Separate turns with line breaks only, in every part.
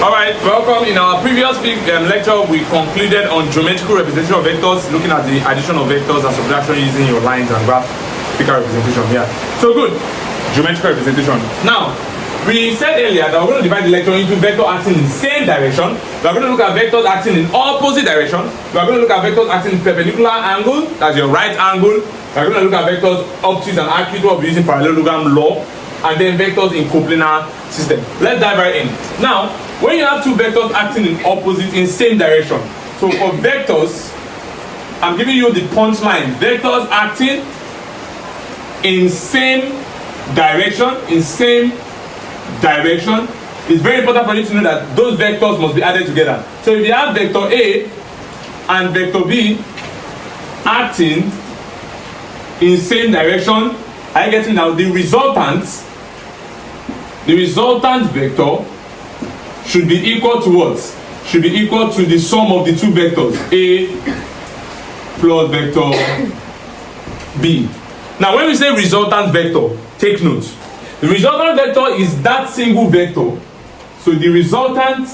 Alright, welcome. In our previous lecture, we concluded on geometrical representation of vectors, looking at the addition of vectors and subtraction using your lines and graphical representation. Yeah. So good. Geometrical representation. Now, we said earlier that we're going to divide the lecture into vectors acting in the same direction. We're going to look at vectors acting in opposite direction. We're going to look at vectors acting in perpendicular angle, that's your right angle. We're going to look at vectors obtuse and acute, we'll be using parallelogram law, and then vectors in coplanar system. Let's dive right in. Now, when you have two vectors acting in opposite in same direction, so for vectors, I'm giving you the punchline. Vectors acting in same direction, it's very important for you to know that those vectors must be added together. So if you have vector A and vector B acting in same direction, are you getting now? The resultant vector should be equal to what? Should be equal to the sum of the two vectors, A plus vector B. Now when we say resultant vector, take note. The resultant vector is that single vector. So the resultant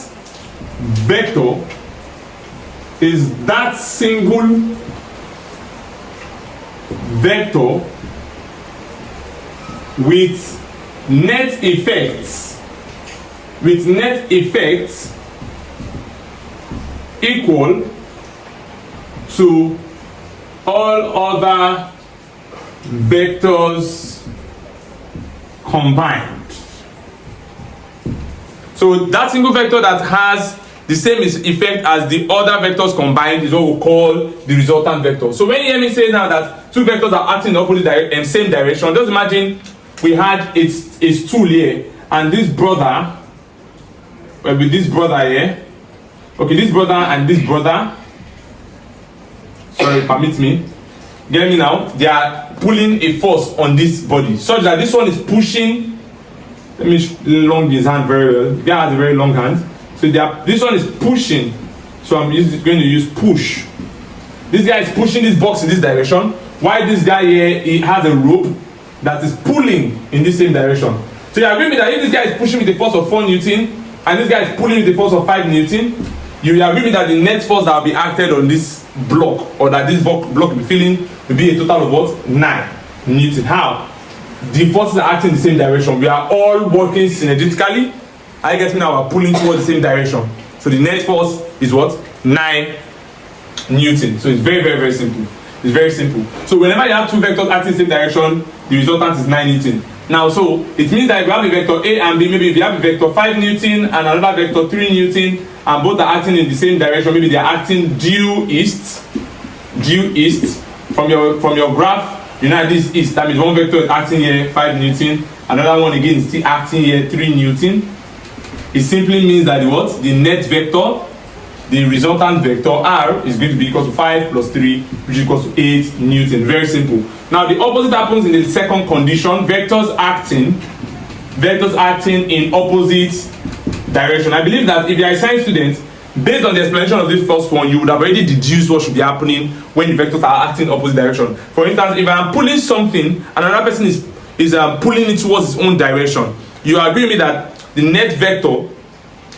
vector is that single vector with net effects equal to all other vectors combined. So that single vector that has the same effect as the other vectors combined is what we call the resultant vector. So when you hear me say now that two vectors are acting in opposite same direction, just imagine we had its tool here, and this brother with this brother here, okay, this brother and this brother, sorry, permit me, get me now, they are pulling a force on this body such that this one is pushing. Let me long his hand very well. The guy has a very long hand, so this one is pushing, so I'm going to use push. This guy is pushing this box in this direction, while this guy here, he has a rope that is pulling in this same direction. So you agree with me that if this guy is pushing with a force of 4 Newton and this guy is pulling with a force of 5 Newton, you agree with me that the net force that will be acted on this block, or that this block will be feeling, will be a total of what? 9 Newton. How? The forces are acting in the same direction. We are all working synergistically. I get me now, we're pulling towards the same direction. So the net force is what? 9 Newton. So it's very, very, very simple. It's very simple. So whenever you have two vectors acting in the same direction, the resultant is 9 Newton. Now, so it means that if you have a vector A and B, maybe if you have a vector 5 Newton and another vector 3 Newton, and both are acting in the same direction, maybe they are acting due east from your graph. You know this east, that means one vector is acting here 5 Newton, another one again is still acting here 3 Newton. It simply means that the net vector, the resultant vector R, is going to be equal to 5 plus 3, which is equal to 8 Newton. Very simple. Now the opposite happens in the second condition. Vectors acting in opposite direction. I believe that if you are a science student, based on the explanation of this first one, you would have already deduced what should be happening when the vectors are acting in opposite direction. For instance, if I am pulling something and another person is pulling it towards his own direction, you agree with me that the net vector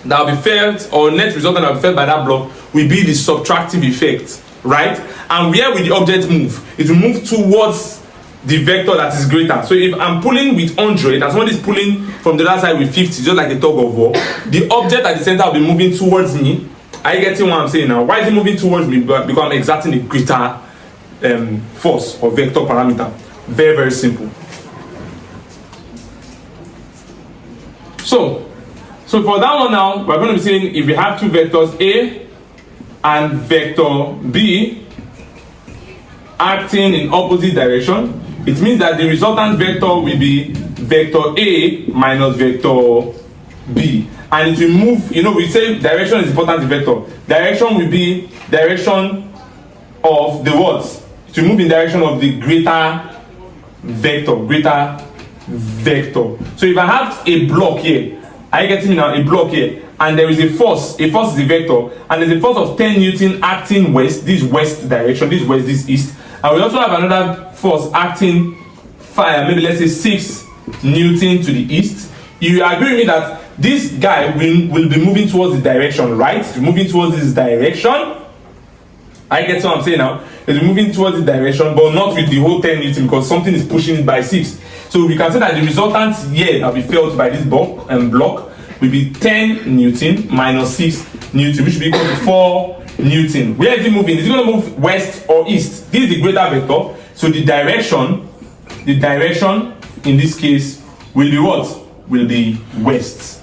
that will be felt, or net resultant that will be felt by that block, will be the subtractive effect, right? And where will the object move? It will move towards the vector that is greater. So if I'm pulling with 100 and somebody is pulling from the other side with 50, just like a tug of war, the object at the center will be moving towards me. Are you getting what I'm saying now? Why is it moving towards me? Because I'm exerting a greater force or vector parameter. Very, very simple. So for that one now, we're going to be saying if we have two vectors A and vector B acting in opposite direction, it means that the resultant vector will be vector A minus vector B. And it will move, we say direction is important in vector. Direction will be direction of the what? It will move in direction of the greater vector. So if I have a block here, are you getting me now? A block here, and there is a force is a vector, and there's a force of 10 Newton acting west, this west direction, this west, this east, and we also have another force acting maybe let's say 6 Newton to the east. You agree with me that this guy will be moving towards the direction, right? Moving towards this direction. I get what I'm saying now. It's moving towards the direction, but not with the whole 10 Newton, because something is pushing it by 6. So we can say that the resultant here that will be felt by this block will be 10 Newton minus 6 Newton, which will be equal to 4 Newton. Where is it moving? Is it going to move west or east? This is the greater vector. So the direction in this case will be what? Will be west.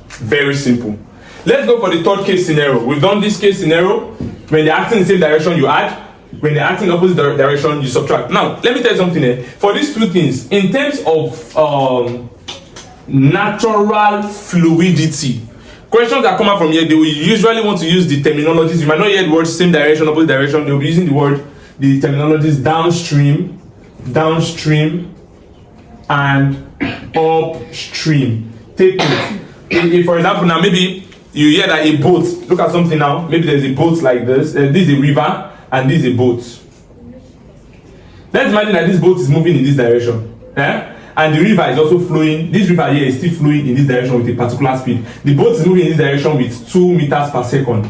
Very simple. Let's go for the third case scenario. We've done this case scenario. When they're acting in the same direction, you add. When they're acting in the opposite direction, you subtract. Now, let me tell you something here. For these two things, in terms of natural fluidity, questions that come out from here, they will usually want to use the terminologies. You might not hear the word same direction, opposite direction. They'll be using the terminologies downstream, and upstream. Take note. If, for example, now maybe you hear that a boat, look at something now, maybe there's a boat like this, this is a river, and this is a boat. Let's imagine that this boat is moving in this direction, and the river is also flowing. This river here is still flowing in this direction with a particular speed. The boat is moving in this direction with 2 meters per second.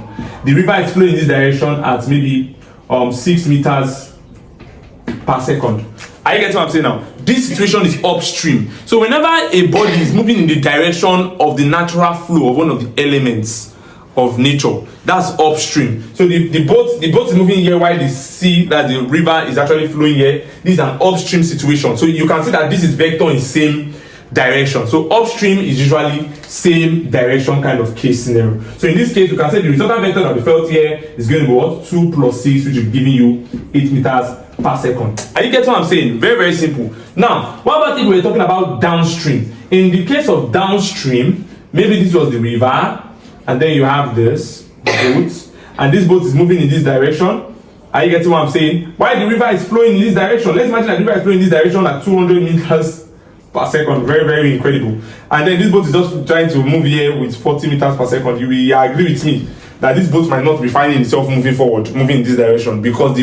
The river is flowing in this direction at maybe 6 meters per second. Are you getting what I'm saying now? This situation is upstream. So whenever a body is moving in the direction of the natural flow of one of the elements of nature, that's upstream. So the boat is moving here while the sea, that the river is actually flowing here. This is an upstream situation. So you can see that this is vector in same direction. So upstream is usually same direction kind of case scenario. So in this case, you can say the resultant vector that we felt here is going to be what? 2 plus 6, which is giving you 8 meters per second. Are you getting what I'm saying? Very, very simple. Now, what about if we're talking about downstream? In the case of downstream, maybe this was the river, and then you have this boat, and this boat is moving in this direction. Are you getting what I'm saying? While the river is flowing in this direction, let's imagine that the river is flowing in this direction at 200 meters per second. Very, very incredible. And then this boat is just trying to move here with 40 meters per second. You will agree with me that this boat might not be finding itself moving forward, moving in this direction, because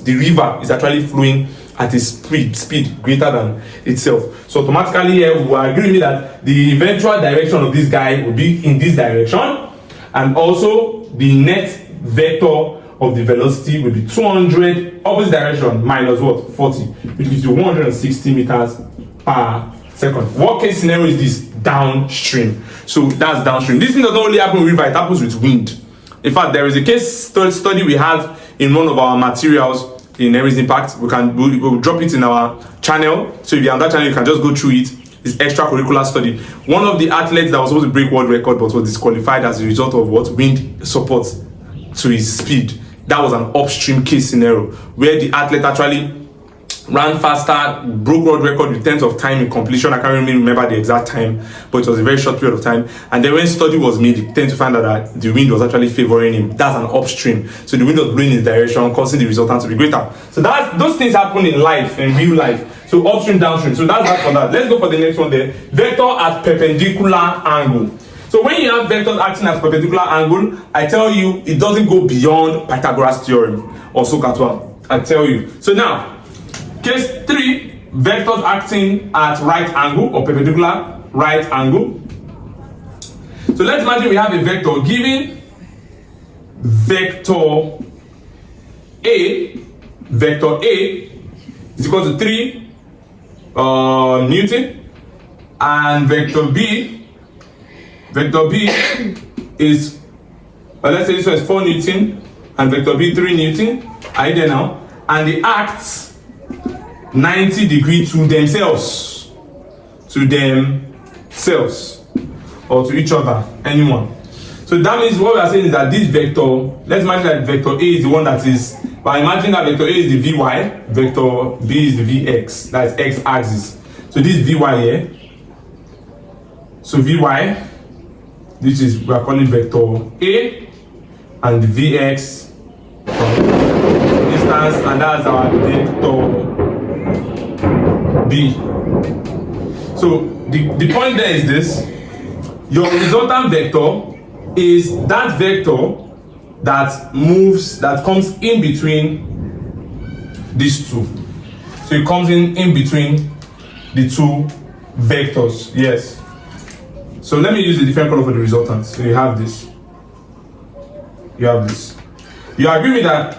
the river is actually flowing at a speed greater than itself. So automatically here we will agree with me that the eventual direction of this guy will be in this direction, and also the net vector of the velocity will be 200 opposite direction minus what? 40, which gives you 160 meters per second. What case scenario is this? Downstream. So that's downstream. This thing doesn't only happen with river, it happens with wind. In fact, there is a case study we have in one of our materials in Aries Impact. We'll drop it in our channel. So if you're on that channel, you can just go through it. It's extracurricular study. One of the athletes that was supposed to break world record but was disqualified as a result of what? Wind support to his speed. That was an upstream case scenario where the athlete actually ran faster, broke world record with tenths of time in completion. I can't really remember the exact time, but it was a very short period of time. And then when study was made, they tend to find out that the wind was actually favoring him. That's an upstream. So the wind was blowing in his direction, causing the resultant to be greater. So those things happen in life, in real life. So upstream, downstream. So that's that for that. Let's go for the next one there. Vector at perpendicular angle. So when you have vectors acting at perpendicular angle, I tell you, it doesn't go beyond Pythagoras theorem or SOHCAHTOA. I tell you. So now, case 3, vectors acting at right angle or perpendicular right angle. So let's imagine we have a vector given vector A is equal to 3 Newton, and vector B is, let's say this one is 4 Newton, and vector B 3 Newton. Are you there now? And the acts 90 degrees to themselves, or to each other, anyone. So that means what we are saying is that this vector, let's imagine that vector A is the one that is, but imagine that vector A is the Vy, vector B is the Vx, that's x axis. So this is Vy here. So Vy, this is, we are calling vector A, and the Vx distance, and that's our vector B. So the point there is this: your resultant vector is that vector that moves, that comes in between these two. So it comes in between the two vectors. Yes. So let me use a different color for the resultant. So you have this. You have this. You agree with that?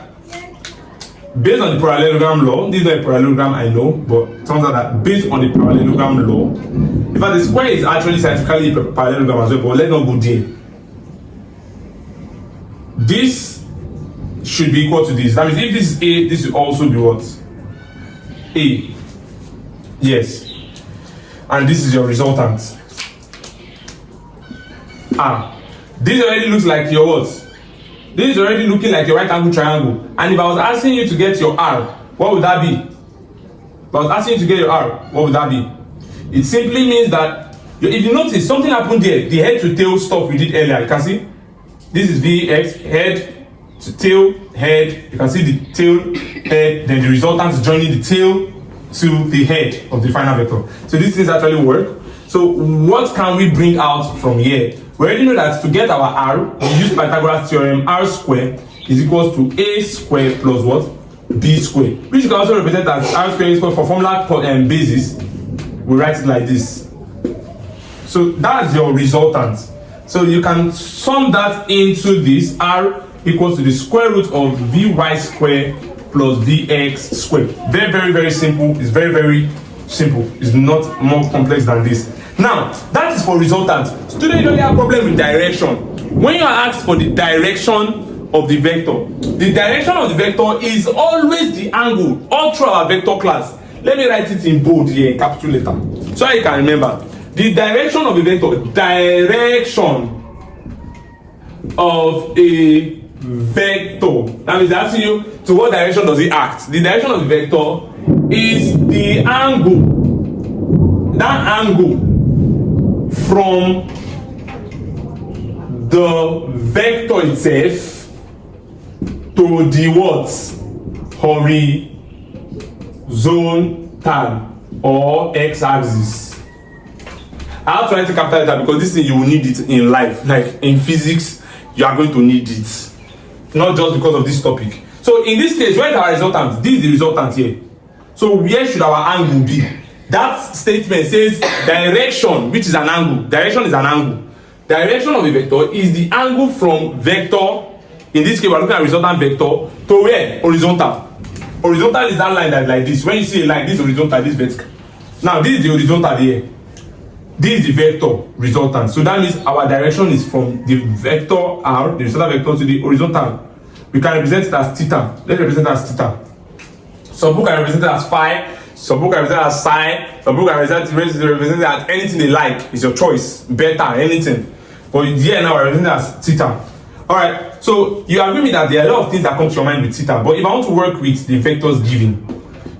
Based on the parallelogram law, this is not a parallelogram, I know, but it turns out that based on the parallelogram law, in fact, the square is actually scientifically a parallelogram as well, but let's not go there. This should be equal to this. That means if this is A, this will also be what? A. Yes. And this is your resultant. This already looks like your what? This is already looking like your right angle triangle. And if I was asking you to get your R, what would that be? If I was asking you to get your R, what would that be? It simply means that, if you notice, something happened there. The head to tail stuff we did earlier. You can see? This is VX, head to tail, head. You can see the tail, head. Then the resultant is joining the tail to the head of the final vector. So these things actually work. So what can we bring out from here? We already know that to get our R, we use Pythagoras theorem. R squared is equals to A squared plus what? B squared. Which you can also represent as R squared is equal for formula basis. We write it like this. So that's your resultant. So you can sum that into this. R equals to the square root of Vy squared plus Vx squared. Very, very, very simple. It's very, very simple. It's not more complex than this. Now, that is for resultant. Students, you don't have a problem with direction. When you are asked for the direction of the vector of the vector is always the angle all through our vector class. Let me write it in bold here in capital letter so you can remember. The direction of a vector, direction of a vector. That means asking you to what direction does it act. The direction of the vector is the angle. That angle from the vector itself to the what? Horizontal or x-axis. I have to write a capital letter because this thing you will need it in life. Like in physics, you are going to need it. Not just because of this topic. So in this case, where is our resultant? This is the resultant here. So where should our angle be? That statement says direction, which is an angle. Direction is an angle. Direction of a vector is the angle from vector. In this case, we're looking at resultant vector to where? Horizontal. Horizontal is that line that's like this. When you see a line, this horizontal, this vertical. Now, this is the horizontal here. This is the vector resultant. So that means our direction is from the vector R, the resultant vector, to the horizontal. We can represent it as theta. Let's represent it as theta. Some people can represent it as phi. Some people can represent it as sine. Some people can represent it as anything they like. It's your choice. Beta, anything. But here now, we're representing it as theta. Alright, so you agree with me that there are a lot of things that come to your mind with theta. But if I want to work with the vectors given,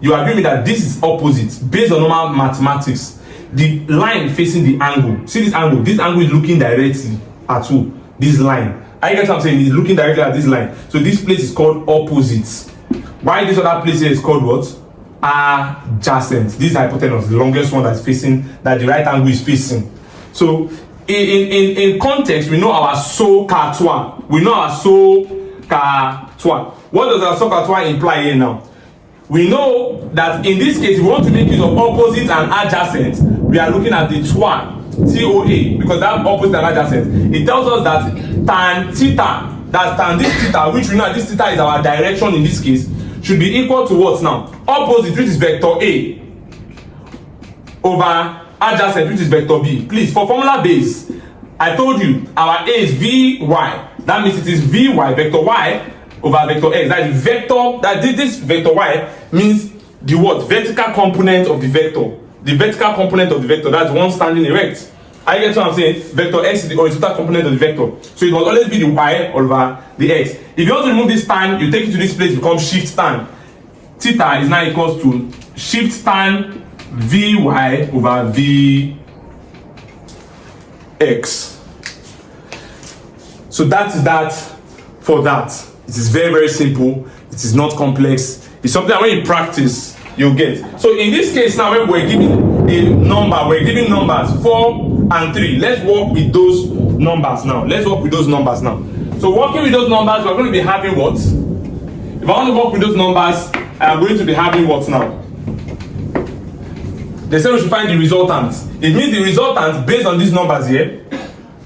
you agree with me that this is opposite. Based on normal mathematics, the line facing the angle. See this angle? This angle is looking directly at who? This line. I get what I'm saying? It's looking directly at this line. So this place is called opposite. Why this other place here is called what? Adjacent. This is hypotenuse, the longest one that's facing, that the right angle is facing. So in context, we know our SOHCAHTOA. We know our SOHCAHTOA. What does our SOHCAHTOA imply here now? We know that in this case, if we want to make use of opposite and adjacent, we are looking at the TOA, T-O-A, because that opposite and adjacent. It tells us that tan theta, that's tan this theta, which we know this theta is our direction in this case, should be equal to what now? Opposite, which is vector A, over adjacent, which is vector B. Please, for formula base, I told you our A is Vy. That means it is Vy, vector Y, over vector X. That is vector, that this vector Y means the what? Vertical component of the vector. The vertical component of the vector, that's one standing erect. I get what I'm saying? Vector X is the horizontal component of the vector. So it must always be the Y over the X. If you want to remove this tan, you take it to this place, it becomes shift tan. Theta is now equals to shift tan Vy over Vx. So that is that for that. It is very, very simple. It is not complex. It's something that when you practice, you'll get. So in this case now, when we're giving a number, we're giving numbers 4 and 3. Let's work with those numbers now. So working with those numbers, we're going to be having what? If I want to work with those numbers, I am going to be having what now? They say we should find the resultant. It means the resultant based on these numbers here.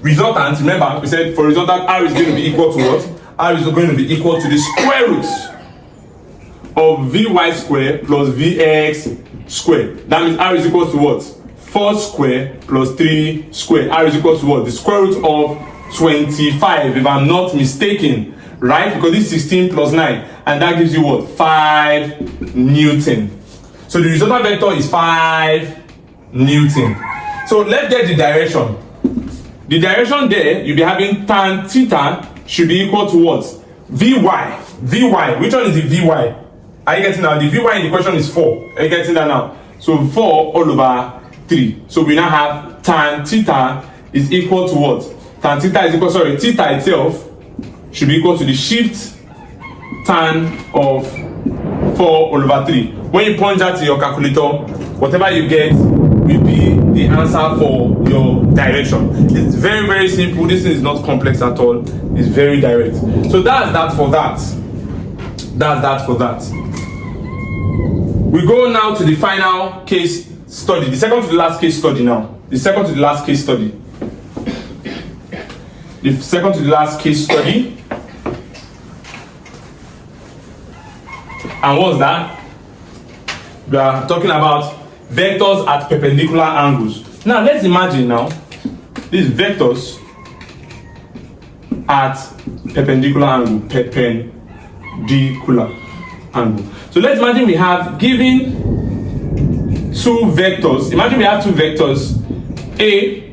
Resultant, remember, we said for resultant, R is going to be equal to what? R is going to be equal to the square root of Vy square plus Vx square. That means R is equal to what? 4 square plus 3 square. R is equal to what? The square root of 25, if I'm not mistaken. Right? Because this is 16 plus 9. And that gives you what? 5 Newton. So the resultant vector is 5 Newton. So let's get the direction. The direction there, you'll be having tan theta should be equal to what? Vy. Vy. Which one is the Vy? Are you getting that? The Vy in the question is 4. Are you getting that now? So 4 all over 3. So we now have tan theta is equal to what? Tan theta is equal, sorry, theta itself should be equal to the shift tan of 4 all over 3. When you punch that to your calculator, whatever you get will be the answer for your direction. It's very, very simple. This thing is not complex at all. It's very direct. So that's that for that. That's that for that. We go now to the final case study. The second to the last case study now. The second to the last case study. The second to the last case study. And what's that? We are talking about vectors at perpendicular angles. Now let's imagine now these vectors at perpendicular angle. Perpendicular angle. So let's imagine we have given two vectors. Imagine we have two vectors A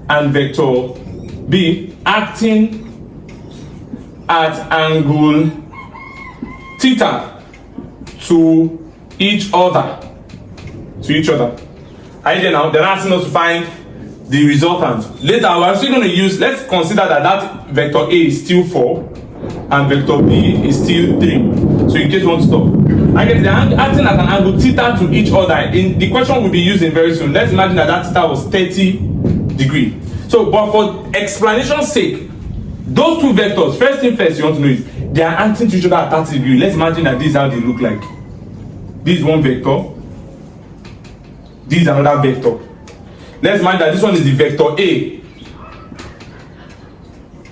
and vector B acting at angle theta to each other. Are you there now? They're asking us to find the resultant. Later, we're actually going to use, let's consider that vector A is still 4 and vector B is still 3. So in case you want to stop. I guess they're acting at an angle theta to each other. In the question we'll be using very soon. Let's imagine that theta was 30 degrees. So, but for explanation's sake, those two vectors, first thing first you want to know is they are acting to each other at 30 degrees. Let's imagine that this is how they look like. This is one vector. This is another vector. Let's imagine that this one is the vector A.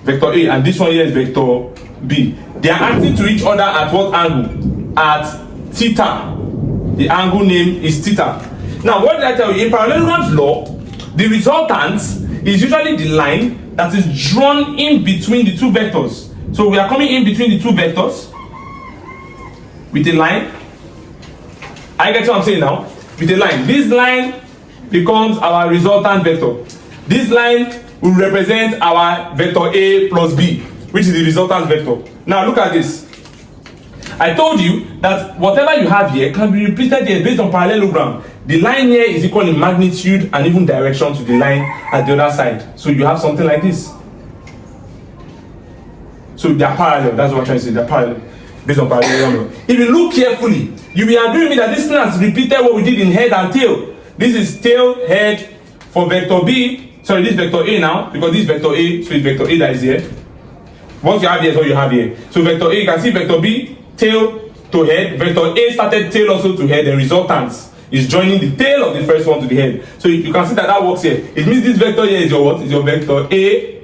Vector A, and this one here is vector B. They are acting to each other at what angle? At theta. The angle name is theta. Now, what did I tell you? In parallelograms law, the resultant is usually the line that is drawn in between the two vectors. So we are coming in between the two vectors with a line. I get what I'm saying now? With a line. This line becomes our resultant vector. This line will represent our vector A plus B, which is the resultant vector. Now look at this. I told you that whatever you have here can be repeated here based on parallelogram. The line here is equal in magnitude and even direction to the line at the other side. So you have something like this. So they are parallel. That's what I'm trying to say. They're parallel. Based on parallelogram. If you look carefully, you will agree with me that this thing has repeated what we did in head and tail. This is tail, head for vector B. Sorry, this is vector A now, because this is vector A, so it's vector A that is here. What you have here is what you have here. So vector A, you can see vector B, tail to head. Vector A started tail also to head. The resultant is joining the tail of the first one to the head. So you can see that that works here. It means this vector here is your what? Is your vector A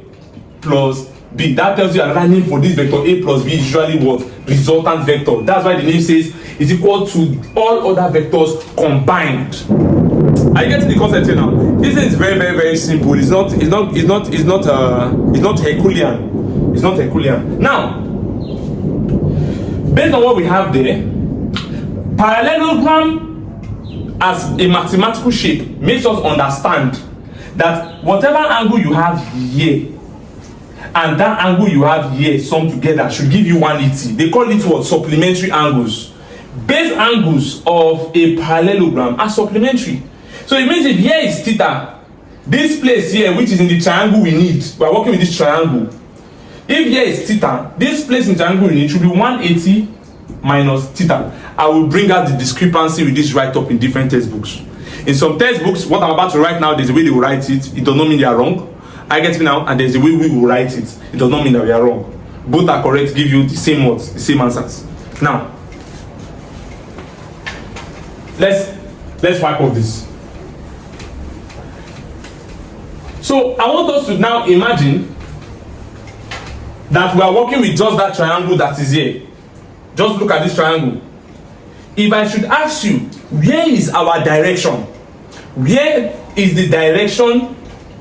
plus B. That tells you another name for this vector A plus B is usually what? Resultant vector. That's why the name says is equal to all other vectors combined. I get to the concept here now. This is very, very, very simple. It's not Herculean. It's not Herculean. Now, based on what we have there, parallelogram as a mathematical shape makes us understand that whatever angle you have here and that angle you have here summed together should give you 180. They call it what? Supplementary angles. Base angles of a parallelogram are supplementary. So it means if here is theta, this place here, which is in the triangle we need, we are working with this triangle. If here is theta, this place in the triangle we need should be 180 minus theta. I will bring out the discrepancy with this write-up in different textbooks. In some textbooks, what I'm about to write now, there's a way they will write it. It does not mean they are wrong. I get it now, and there's a way we will write it. It does not mean that we are wrong. Both are correct, give you the same words, the same answers. Now, let's wipe off this. So I want us to now imagine that we are working with just that triangle that is here. Just look at this triangle. If I should ask you, where is our direction? Where is the direction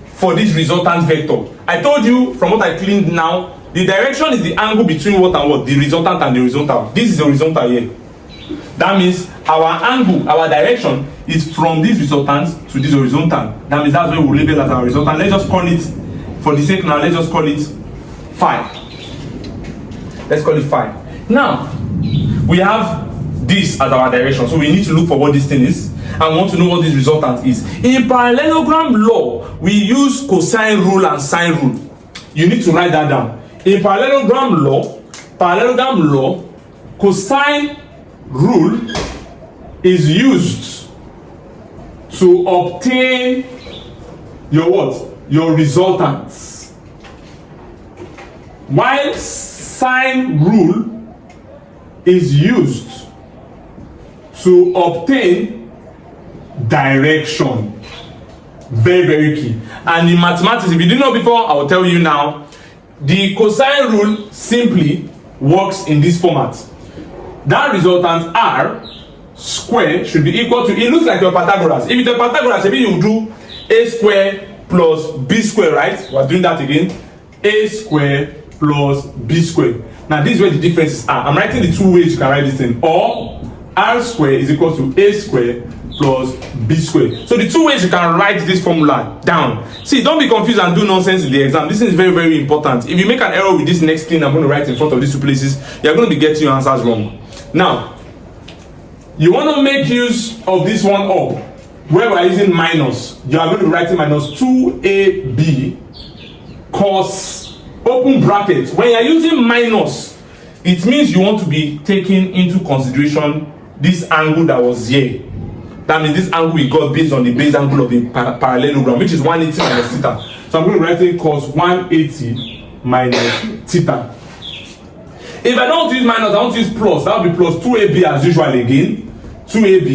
for this resultant vector? I told you from what I cleaned now, the direction is the angle between what and what? The resultant and the horizontal. This is the horizontal here. That means our angle, our direction is from this resultant to this horizontal. That means that's where we label as our resultant. Let's just call it, for the sake now, let's just call it phi. Let's call it phi. Now, we have this as our direction. So we need to look for what this thing is and want to know what this resultant is. In parallelogram law, we use cosine rule and sine rule. You need to write that down. In parallelogram law, cosine rule is used to obtain your what? Your resultants. While sine rule is used to obtain direction. Very, very key. And in mathematics, if you didn't know before, I will tell you now. The cosine rule simply works in this format. That resultant R square should be equal to, it looks like your Pythagoras. If it's a Pythagoras, maybe you do a square plus b square, right? We're doing that again. A square plus b square. Now this is where the differences are. I'm writing the two ways you can write this thing. Or R square is equal to a square plus b square. So the two ways you can write this formula down. See, don't be confused and do nonsense in the exam. This is very, very important. If you make an error with this next thing I'm going to write in front of these two places, you're going to be getting your answers wrong. Now, you want to make use of this one up, where we're using minus. You are going to be writing minus 2ab cos, open brackets. When you're using minus, it means you want to be taking into consideration this angle that was here. That means this angle we got based on the base angle of the parallelogram, which is 180 minus theta. So I'm going to write it cos 180 minus theta. If I don't want to use minus, I want to use plus. That will be plus 2ab as usual again. 2ab,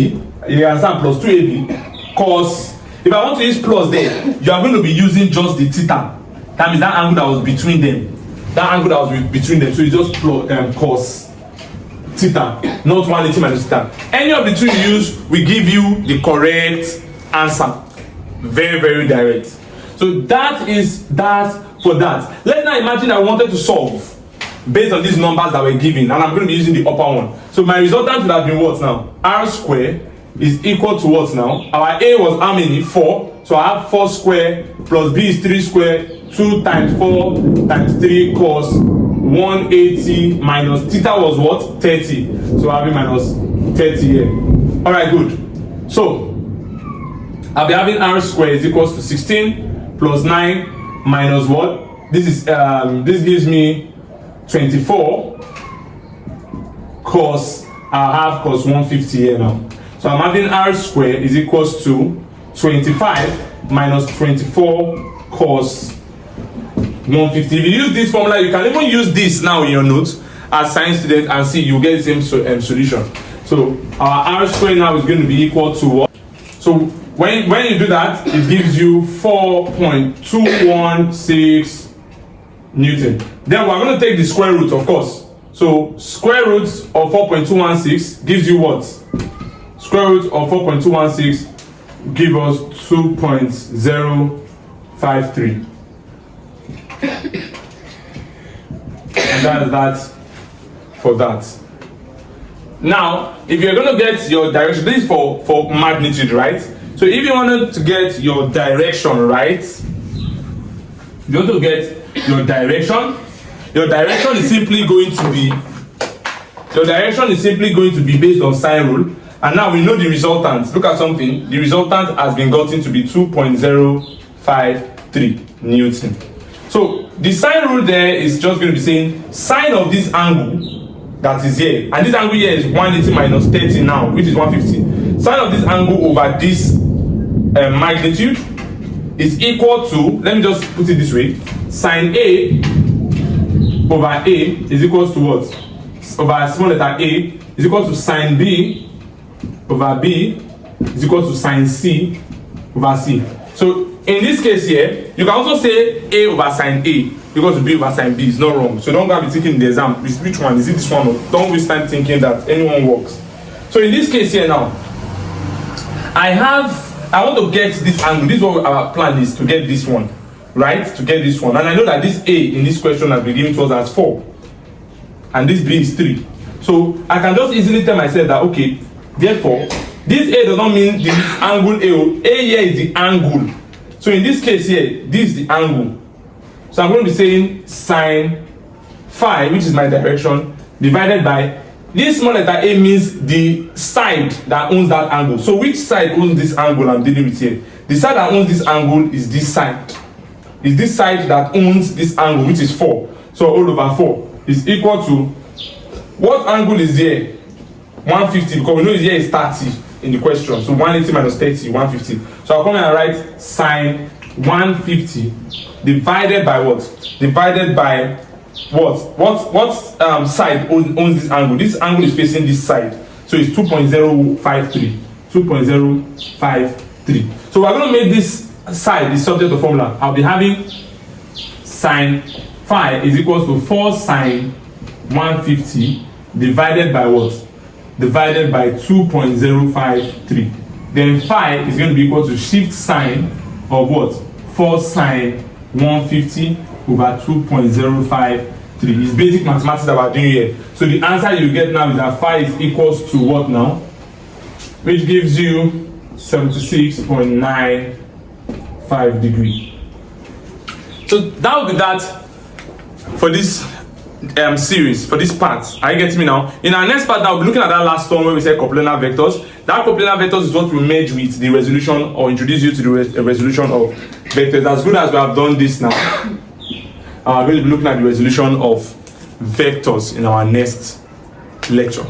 you understand, plus 2ab. Cos, if I want to use plus there, you are going to be using just the theta. That means that angle that was between them. That angle that was between them. So it's just plus, cos theta, not 180 minus theta. Any of the two you use will give you the correct answer. Very, very direct. So that is that for that. Let's now imagine I wanted to solve based on these numbers that we're given, and I'm going to be using the upper one. So my resultant would have been what now? R square is equal to what now? Our A was how many? 4. So I have 4 square plus B is 3 square. 2 times 4 times 3 cos 180 minus theta was what? 30. So I'll be minus 30 here. Alright, good. So I'll be having R square is equals to 16 plus 9 minus what? This is this gives me 24 cos, I have cos 150 here now. So I'm having R square is equals to 25 minus 24 cos 150. If you use this formula, you can even use this now in your notes as science student and see you get the same solution. So our R square now is going to be equal to what? So when you do that, it gives you 4.216 Newton. Then we're going to take the square root, of course. So square root of 4.216 gives you what? Square root of 4.216 gives us 2.053. And that's that for that. Now, if you're going to get your direction, this is for magnitude, right? So if you wanted to get your direction right, you want to get your direction is simply going to be based on sine rule. And now we know the resultant. Look at something. The resultant has been gotten to be 2.053 Newton. So the sine rule there is just going to be saying sine of this angle that is here, and this angle here is 180 minus 30 now, which is 150. Sine of this angle over this magnitude is equal to, let me just put it this way, sine A over A is equal to what? Over small letter A is equal to sine B over B is equal to sine C over C. So in this case here, you can also say A over sine A equals to B over sine B. It's not wrong. So don't go and be thinking in the exam, which one? Is it this one? Or don't waste time thinking that anyone works. So in this case here now, I want to get this angle. This is what our plan is, to get this one, right? To get this one. And I know that this A in this question has been given to us as 4. And this B is 3. So I can just easily tell myself that, okay, therefore, this A does not mean the angle A. A here is the angle. So in this case here, this is the angle. So I'm going to be saying sine phi, which is my direction, divided by this small letter A means the side that owns that angle. So which side owns this angle I'm dealing with here? The side that owns this angle is this side. Is this side that owns this angle, which is 4. So all over 4 is equal to, what angle is here? 150, because we know here is 30 in the question. So 180 minus 30, 150. So I'll come here and write sine 150 divided by what? Divided by what side owns this angle? This angle is facing this side. So it's 2.053. 2.053. So we're going to make this side the subject of formula. I'll be having sine phi is equals to 4 sine 150 divided by what? Divided by 2.053. Then phi is going to be equal to shift sine of what? 4 sine 150 over 2.053. It's basic mathematics that we're doing here. So the answer you get now is that phi is equals to what now? Which gives you 76.95 degrees. So that will be that for this series, for this part. Are you getting me now? In our next part, now we'll be looking at that last one where we said coplanar vectors. That coplanar vectors is what we merge with the resolution, or introduce you to the resolution of vectors. As good as we have done this now, we'll be looking at the resolution of vectors in our next lecture.